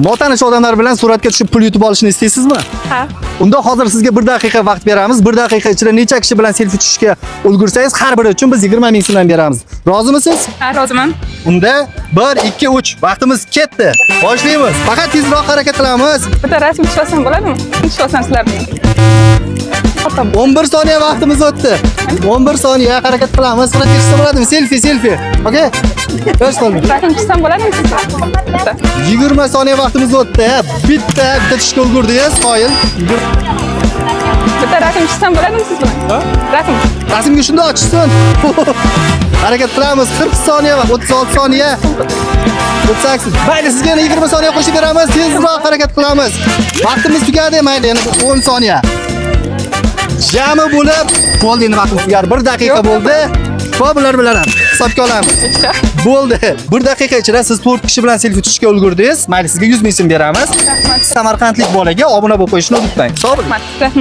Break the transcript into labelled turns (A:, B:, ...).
A: Notanish odamlar bilan suratga tushib pul yutib olishni istaysizmi?
B: Ha.
A: Unda hozir sizga 1 daqiqa vaqt beramiz. 1 daqiqa ichida necha kishi bilan selfie tushishga ulgursangiz, har biri uchun biz 20 ming so'm beramiz. Rozimisiz?
B: Ha, roziman.
A: Unda 1, 2, 3 vaqtimiz ketdi. Boshlaymiz. Faqat tezroq harakat qilamiz.
B: Bitta rasm tusholsam bo'ladimi? Tusholsam sizlarni.
A: 11 soniya vaqtimiz o'tdi. 11 soniya harakat qilamiz. Suratga tushsa bo'ladimi? Selfie. Okay? Yosh qolmang.
B: Rasm tushsam bo'ladimi sizlar?
A: 20 soniya vaqtimiz o'tdi. Bitta tushga ulgurdingiz. Qoyil.
B: Bitta rasm tushsam bo'ladimi siz bilan? Rasm.
A: Rasmga shunda ochsin. Harakat qilamiz. 40 soniya va 36 soniya. 38. Mayli, sizga yana 20 soniya qo'shib beramiz. Tezroq harakat qilamiz. Vaqtimiz tugadi, mayli, yana 10 soniya. Jami bo'lib, bo'ldi, endi vaqtimiz tugadi. 1 daqiqa bo'ldi. Xo'p, bular bilan hisobga olamiz. Bo'ldi. 1 daqiqa ichida siz 4 kishi bilan selfie tushishga ulgurdingiz. Mayli, sizga 100 ming so'm beramiz. Samarqandlik bolaga obuna bo'lib qo'yishni unutmang. Sog' bo'ling.
B: Rahmat.